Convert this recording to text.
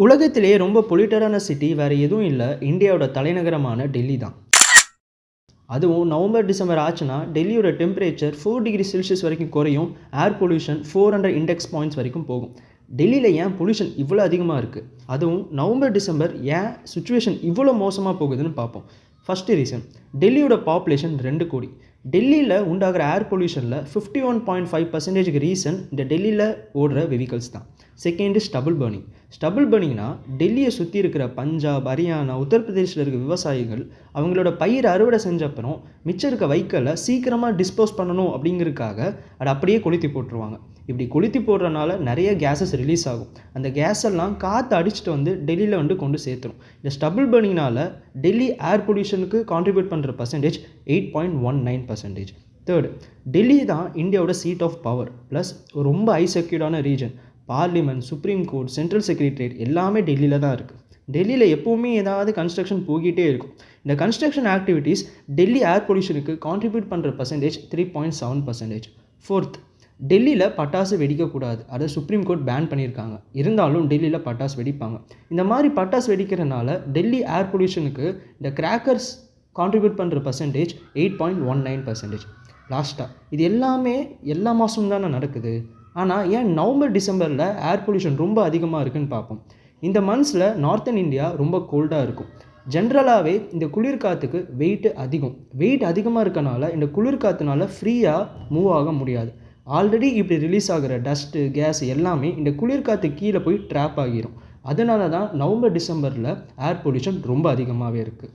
உலகத்திலேயே ரொம்ப பொல்யூட்டடான சிட்டி வேறு எதுவும் இல்லை, இந்தியாவோட தலைநகரமான டெல்லி தான். அதுவும் நவம்பர் டிசம்பர் ஆச்சுன்னா டெல்லியோட டெம்பரேச்சர் 4 டிகிரி செல்சியஸ் வரைக்கும் குறையும். ஏர் பொல்யூஷன் 400 இண்டெக்ஸ் பாயிண்ட்ஸ் வரைக்கும் போகும். டெல்லியில் ஏன் பொல்யூஷன் இவ்வளோ அதிகமாக இருக்குது, அதுவும் நவம்பர் டிசம்பர் ஏன் சுச்சுவேஷன் இவ்வளோ மோசமாக போகுதுன்னு பார்ப்போம். ஃபஸ்ட்டு ரீசன், டெல்லியோட பாப்புலேஷன் 2 கோடி. டெல்லியில் உண்டாகிற ஏர் பொல்யூஷனில் 51.5% ரீசன் இந்த டெல்லியில் ஓடுற வெஹிக்கல்ஸ் தான். Second stable burning. ஸ்டபுள் பர்னிங்னா டெல்லியை சுற்றி இருக்கிற பஞ்சாப், ஹரியானா, உத்தரப்பிரதேசில் இருக்கிற விவசாயிகள் அவங்களோட பயிர் அறுவடை செஞ்ச அப்புறம் மிச்சம் இருக்க வைக்கலை சீக்கிரமாக டிஸ்போஸ் பண்ணணும் அப்படிங்கிறதுக்காக அதை அப்படியே கொளுத்தி போட்டுருவாங்க. இப்படி கொளுத்தி போடுறதுனால நிறைய கேஸஸ் ரிலீஸ் ஆகும். அந்த கேஸ் எல்லாம் காற்று அடிச்சுட்டு வந்து டெல்லியில் கொண்டு சேர்த்துரும். இந்த ஸ்டபுள் பர்னிங்னால் டெல்லி ஏர் பொல்யூஷனுக்கு கான்ட்ரிபியூட் பண்ணுற பர்சன்டேஜ் 8.19%. தேர்டு, டெல்லி தான் இந்தியாவோட சீட் ஆஃப் பவர் ப்ளஸ் ரொம்ப ஹை செக்யூர்டான region. Parliament, supreme court, central secretariat எல்லாமே டெல்லியில் தான் இருக்குது. டெல்லியில் எப்போவுமே ஏதாவது கன்ஸ்ட்ரக்ஷன் போய்கிட்டே இருக்கும். இந்த கன்ஸ்ட்ரக்ஷன் ஆக்டிவிட்டீஸ் டெல்லி ஏர் பொல்யூஷனுக்கு கான்ட்ரிபியூட் பண்ணுற பர்சன்டேஜ் 3.7%. ஃபோர்த், டெல்லியில் பட்டாசு வெடிக்கக்கூடாது, அதை சுப்ரீம் கோர்ட் பேன் பண்ணியிருக்காங்க. இருந்தாலும் டெல்லியில் பட்டாசு வெடிப்பாங்க. இந்த மாதிரி பட்டாசு வெடிக்கிறனால டெல்லி ஏர் பொல்யூஷனுக்கு இந்த கிராக்கர்ஸ் கான்ட்ரிபியூட் பண்ணுற பர்சன்டேஜ் 8.19%. லாஸ்ட்டாக, இது எல்லாமே எல்லா மாதமும் தானே நடக்குது. ஆனால் ஏன் நவம்பர் டிசம்பரில் ஏர் பொல்யூஷன் ரொம்ப அதிகமாக இருக்குதுன்னு பார்ப்போம். இந்த மந்த்ஸில் நார்த்தன் இந்தியா ரொம்ப கோல்டாக இருக்கும். ஜென்ரலாகவே இந்த குளிர்காற்றுக்கு வெயிட் அதிகமாக இருக்கனால இந்த குளிர்காற்றுனால ஃப்ரீயாக மூவ் ஆக முடியாது. ஆல்ரெடி இப்படி ரிலீஸ் ஆகிற டஸ்ட்டு, கேஸ் எல்லாமே இந்த குளிர்காற்று கீழே போய் ட்ராப் ஆகிரும். அதனால தான் நவம்பர் டிசம்பரில் ஏர் பொல்யூஷன் ரொம்ப அதிகமாகவே இருக்குது.